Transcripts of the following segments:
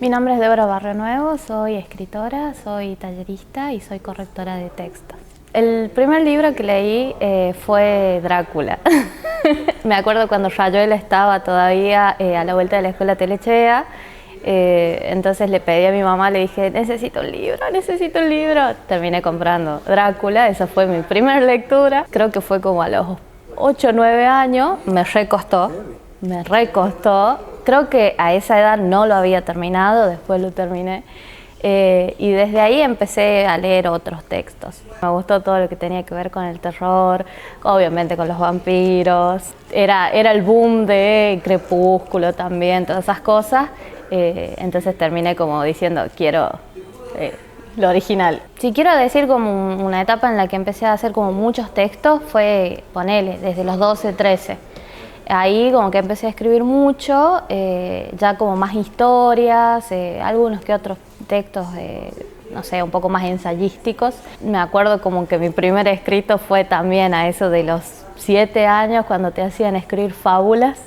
Mi nombre es Débora Barrionuevo, soy escritora, soy tallerista y soy correctora de textos. El primer libro que leí fue Drácula. Me acuerdo cuando Rayuela estaba todavía a la vuelta de la escuela Telechea, entonces le pedí a mi mamá, le dije, necesito un libro, necesito un libro. Terminé comprando Drácula, esa fue mi primera lectura. Creo que fue como a los 8 o 9 años, me recostó. Creo que a esa edad no lo había terminado, después lo terminé. Y desde ahí empecé a leer otros textos. Me gustó todo lo que tenía que ver con el terror, obviamente con los vampiros. Era el boom de Crepúsculo también, todas esas cosas. Entonces terminé como diciendo, quiero lo original. Si quiero decir como una etapa en la que empecé a hacer como muchos textos, fue, ponele, desde los 12, 13. Ahí como que empecé a escribir mucho, ya como más historias, algunos que otros textos, no sé, un poco más ensayísticos. Me acuerdo como que mi primer escrito fue también a eso de los 7 años, cuando te hacían escribir fábulas.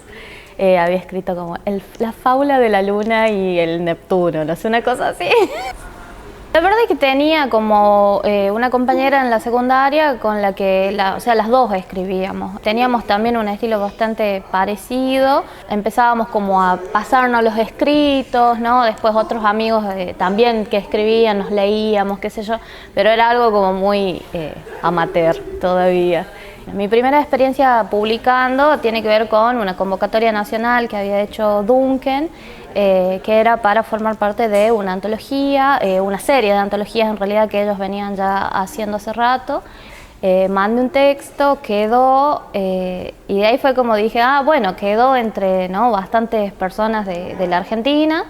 Había escrito como la fábula de la luna y el Neptuno, no sé, una cosa así. La verdad es que tenía como una compañera en la secundaria con la que, o sea, las dos escribíamos. Teníamos también un estilo bastante parecido. Empezábamos como a pasarnos los escritos, ¿no? Después otros amigos también que escribían, nos leíamos, qué sé yo. Pero era algo como muy amateur todavía. Mi primera experiencia publicando tiene que ver con una convocatoria nacional que había hecho Duncan, que era para formar parte de una antología, una serie de antologías en realidad que ellos venían ya haciendo hace rato. Mandé un texto, quedó, y de ahí fue como dije, bueno, quedó entre, ¿no?, bastantes personas de la Argentina,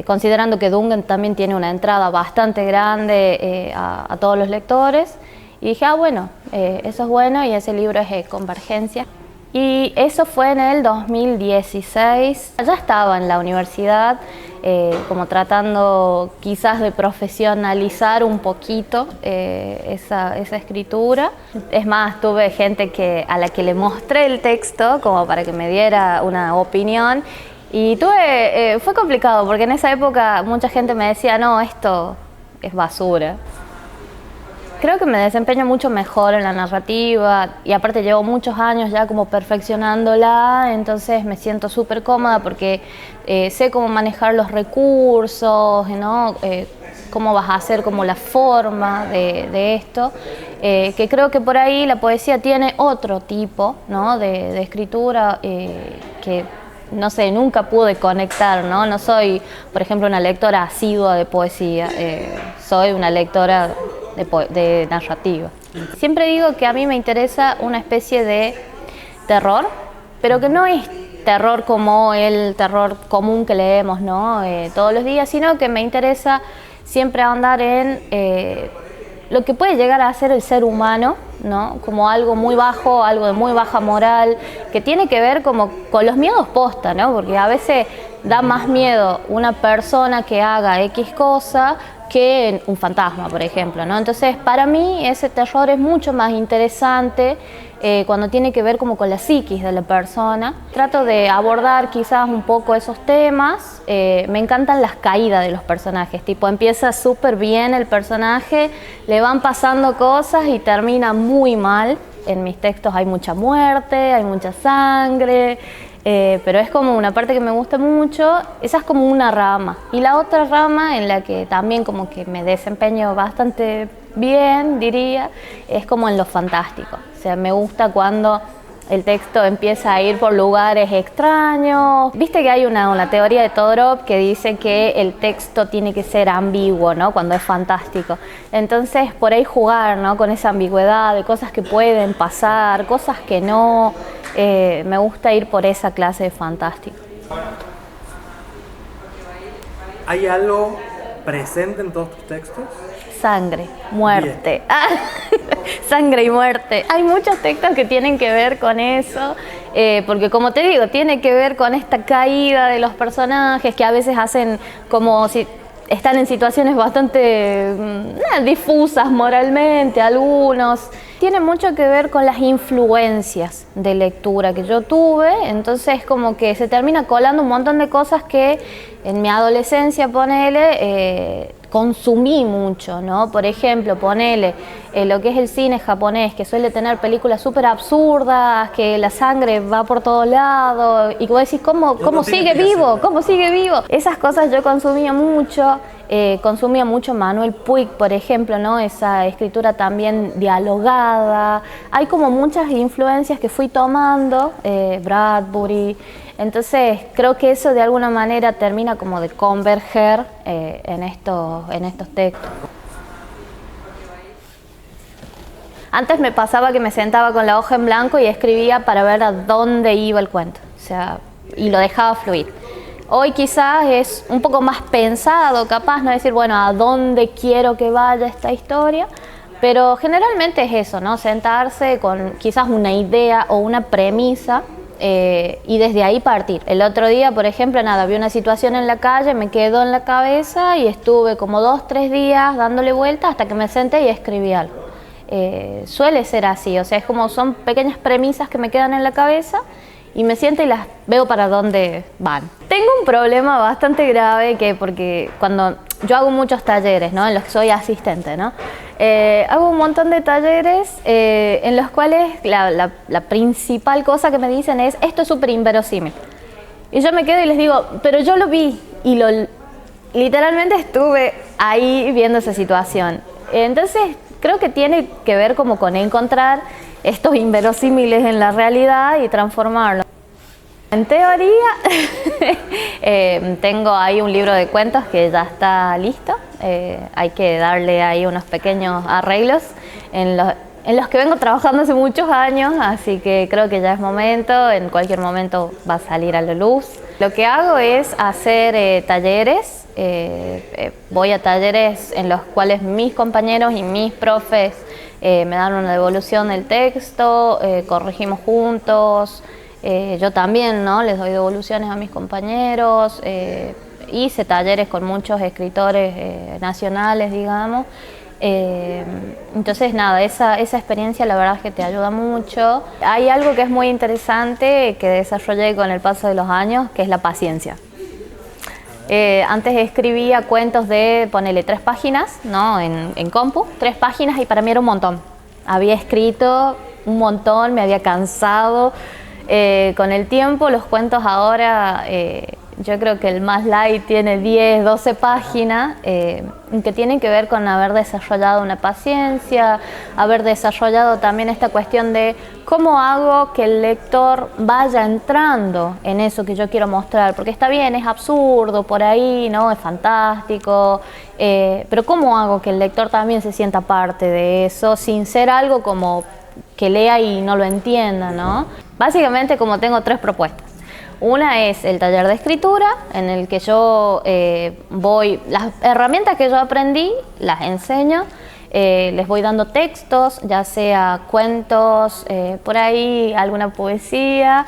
considerando que Duncan también tiene una entrada bastante grande a todos los lectores. Y dije, bueno, eso es bueno, y ese libro es Convergencia. Y eso fue en el 2016. Ya estaba en la universidad, como tratando quizás de profesionalizar un poquito esa escritura. Es más, tuve gente a la que le mostré el texto como para que me diera una opinión. Y fue complicado porque en esa época mucha gente me decía, no, esto es basura. Creo que me desempeño mucho mejor en la narrativa y aparte llevo muchos años ya como perfeccionándola, entonces me siento súper cómoda porque sé cómo manejar los recursos, ¿no? Cómo vas a hacer como la forma de esto, que creo que por ahí la poesía tiene otro tipo, ¿no?, de escritura que no sé, nunca pude conectar, ¿no? No soy, por ejemplo, una lectora asidua de poesía, soy una lectora de narrativa. Siempre digo que a mí me interesa una especie de terror, pero que no es terror como el terror común que leemos, ¿no?, todos los días, sino que me interesa siempre ahondar en lo que puede llegar a ser el ser humano, ¿no?, como algo muy bajo, algo de muy baja moral, que tiene que ver como con los miedos posta, ¿no?, porque a veces da más miedo una persona que haga X cosa que un fantasma, por ejemplo, ¿no? Entonces, para mí ese terror es mucho más interesante cuando tiene que ver como con la psiquis de la persona. Trato de abordar quizás un poco esos temas. Me encantan las caídas de los personajes, tipo empieza súper bien el personaje, le van pasando cosas y termina muy mal. En mis textos hay mucha muerte, hay mucha sangre, pero es como una parte que me gusta mucho. Esa es como una rama. Y la otra rama en la que también como que me desempeño bastante bien, diría, es como en lo fantástico. O sea, me gusta cuando el texto empieza a ir por lugares extraños. Viste que hay una teoría de Todorov que dice que el texto tiene que ser ambiguo, ¿no?, cuando es fantástico. Entonces, por ahí jugar, ¿no?, con esa ambigüedad de cosas que pueden pasar, cosas que no. Me gusta ir por esa clase de fantástico. ¿Hay algo presente en todos tus textos? Sangre, muerte. Sangre y muerte. Hay muchos textos que tienen que ver con eso, porque como te digo, tiene que ver con esta caída de los personajes que a veces hacen como si están en situaciones bastante difusas moralmente, algunos. tiene mucho que ver con las influencias de lectura que yo tuve, entonces como que se termina colando un montón de cosas que en mi adolescencia, ponele, consumí mucho, ¿no? Por ejemplo, ponele lo que es el cine japonés, que suele tener películas súper absurdas, que la sangre va por todos lados, y vos decís, ¿cómo sigue vivo? ¿Cómo sigue vivo? Esas cosas yo consumía mucho. Consumía mucho Manuel Puig, por ejemplo, ¿no? Esa escritura también dialogada. Hay como muchas influencias que fui tomando, Bradbury. Entonces creo que eso de alguna manera termina como de converger en estos textos. Antes me pasaba que me sentaba con la hoja en blanco y escribía para ver a dónde iba el cuento, o sea, y lo dejaba fluir. Hoy quizás es un poco más pensado, capaz, no decir, bueno, a dónde quiero que vaya esta historia, pero generalmente es eso, ¿no? Sentarse con quizás una idea o una premisa y desde ahí partir. El otro día, por ejemplo, vi una situación en la calle, me quedó en la cabeza y estuve como 2-3 días dándole vueltas hasta que me senté y escribí algo. Suele ser así, o sea, es como son pequeñas premisas que me quedan en la cabeza y me siento y las veo para dónde van. Tengo un problema bastante grave porque cuando yo hago muchos talleres, ¿no? En los que soy asistente, ¿no? Hago un montón de talleres en los cuales la principal cosa que me dicen es esto es súper inverosímil. Y yo me quedo y les digo, pero yo lo vi y literalmente estuve ahí viendo esa situación. Entonces creo que tiene que ver como con encontrar estos inverosímiles en la realidad y transformarlos. En teoría, tengo ahí un libro de cuentos que ya está listo. Hay que darle ahí unos pequeños arreglos en los que vengo trabajando hace muchos años, así que creo que ya es momento, en cualquier momento va a salir a la luz. Lo que hago es hacer talleres, voy a talleres en los cuales mis compañeros y mis profes me dan una devolución del texto, corregimos juntos, yo también, ¿no? Les doy devoluciones a mis compañeros, hice talleres con muchos escritores nacionales, digamos. Entonces nada, esa experiencia la verdad es que te ayuda mucho. Hay algo que es muy interesante que desarrollé con el paso de los años, que es la paciencia. Antes escribía cuentos de, ponele 3 páginas, ¿no? En compu, 3 páginas y para mí era un montón. Había escrito un montón, me había cansado. Con el tiempo los cuentos ahora, yo creo que el más light tiene 10, 12 páginas, que tienen que ver con haber desarrollado una paciencia, haber desarrollado también esta cuestión de cómo hago que el lector vaya entrando en eso que yo quiero mostrar, porque está bien, es absurdo por ahí, ¿no? Es fantástico, pero cómo hago que el lector también se sienta parte de eso, sin ser algo como que lea y no lo entienda, ¿no? Básicamente como tengo 3 propuestas. Una es el taller de escritura, en el que yo las herramientas que yo aprendí, las enseño, les voy dando textos, ya sea cuentos, por ahí alguna poesía,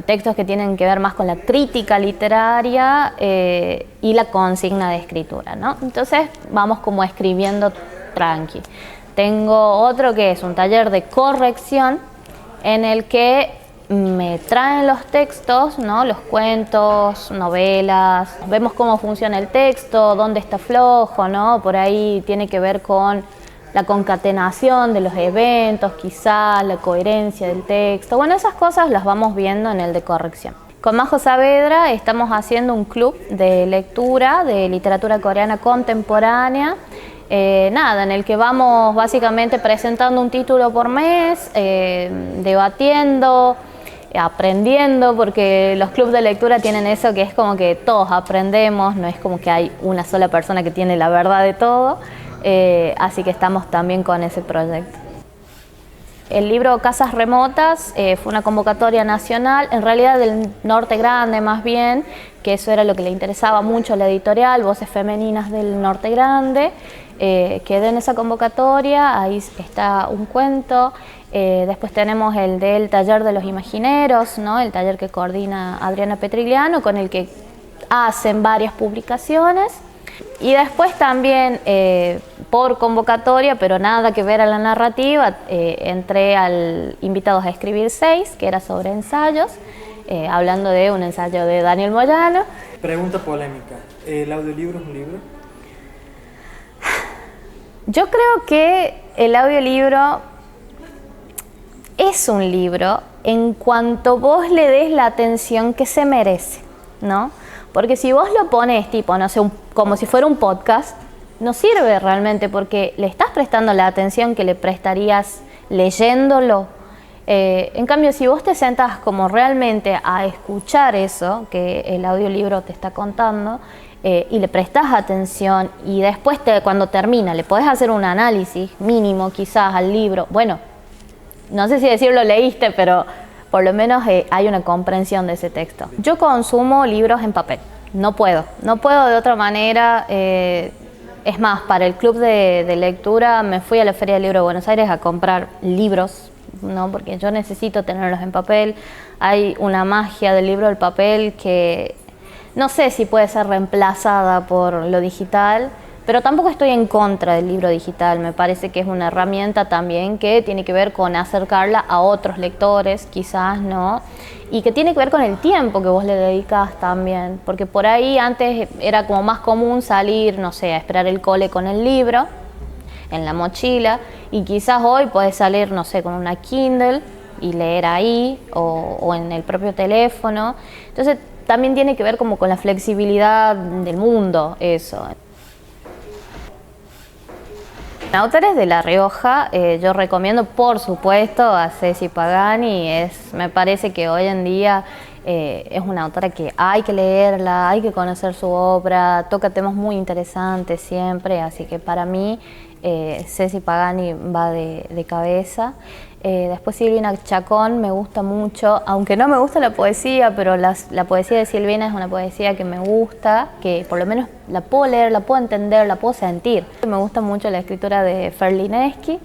textos que tienen que ver más con la crítica literaria y la consigna de escritura, ¿no? Entonces vamos como escribiendo tranqui. Tengo otro que es un taller de corrección en el que me traen los textos, ¿no? Los cuentos, novelas, vemos cómo funciona el texto, dónde está flojo, ¿no? Por ahí tiene que ver con la concatenación de los eventos, quizás la coherencia del texto. Bueno, esas cosas las vamos viendo en el de corrección. Con Majo Saavedra estamos haciendo un club de lectura de literatura coreana contemporánea. En el que vamos básicamente presentando un título por mes, debatiendo, aprendiendo, porque los clubes de lectura tienen eso que es como que todos aprendemos, no es como que hay una sola persona que tiene la verdad de todo, así que estamos también con ese proyecto. El libro Casas Remotas fue una convocatoria nacional, en realidad del Norte Grande más bien, que eso era lo que le interesaba mucho a la editorial, Voces Femeninas del Norte Grande. Quedé en esa convocatoria, ahí está un cuento. Después tenemos el del Taller de los Imagineros, ¿no? El taller que coordina Adriana Petrigliano, con el que hacen varias publicaciones. Y después también por convocatoria, pero nada que ver a la narrativa, entré al Invitados a Escribir 6, que era sobre ensayos, hablando de un ensayo de Daniel Moyano. Pregunta polémica, ¿el audiolibro es un libro? Yo creo que el audiolibro es un libro en cuanto vos le des la atención que se merece, ¿no? Porque si vos lo pones tipo, no sé, como si fuera un podcast, no sirve realmente porque le estás prestando la atención que le prestarías leyéndolo. En cambio, si vos te sentás como realmente a escuchar eso que el audiolibro te está contando, y le prestás atención y después cuando termina le podés hacer un análisis mínimo quizás al libro, bueno, no sé si decirlo leíste, pero por lo menos hay una comprensión de ese texto. Yo consumo libros en papel, no puedo de otra manera. Es más, para el club de lectura me fui a la Feria del Libro de Buenos Aires a comprar libros, ¿no? Porque yo necesito tenerlos en papel. Hay una magia del libro del papel que no sé si puede ser reemplazada por lo digital, pero tampoco estoy en contra del libro digital. Me parece que es una herramienta también que tiene que ver con acercarla a otros lectores, quizás, ¿no? Y que tiene que ver con el tiempo que vos le dedicas también, porque por ahí antes era como más común salir, no sé, a esperar el cole con el libro en la mochila, y quizás hoy podés salir, no sé, con una Kindle y leer ahí, o en el propio teléfono. Entonces también tiene que ver como con la flexibilidad del mundo, eso. Autores de La Rioja, yo recomiendo por supuesto a Ceci Pagani. Me parece que hoy en día es una autora que hay que leerla, hay que conocer su obra, toca temas muy interesantes siempre, así que para mí Ceci Pagani va de cabeza. Después Silvina Chacón me gusta mucho, aunque no me gusta la poesía, pero la poesía de Silvina es una poesía que me gusta, que por lo menos la puedo leer, la puedo entender, la puedo sentir. Me gusta mucho la escritura de Fer Linesky.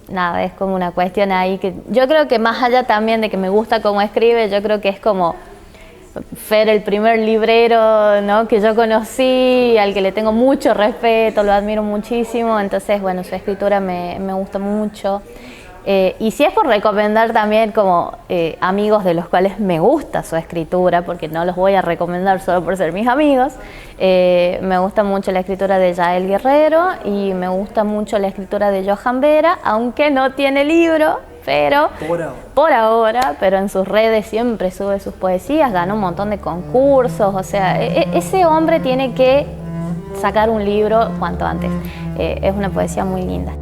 Nada, es como una cuestión ahí que yo creo que más allá también de que me gusta cómo escribe, yo creo que es como Fer, el primer librero, ¿no?, que yo conocí, al que le tengo mucho respeto, lo admiro muchísimo. Entonces, bueno, su escritura me gusta mucho. Y si es por recomendar también como amigos de los cuales me gusta su escritura, porque no los voy a recomendar solo por ser mis amigos, me gusta mucho la escritura de Yael Guerrero y me gusta mucho la escritura de Johan Vera, aunque no tiene libro, pero por ahora, pero en sus redes siempre sube sus poesías, gana un montón de concursos. O sea, ese hombre tiene que sacar un libro cuanto antes. Es una poesía muy linda.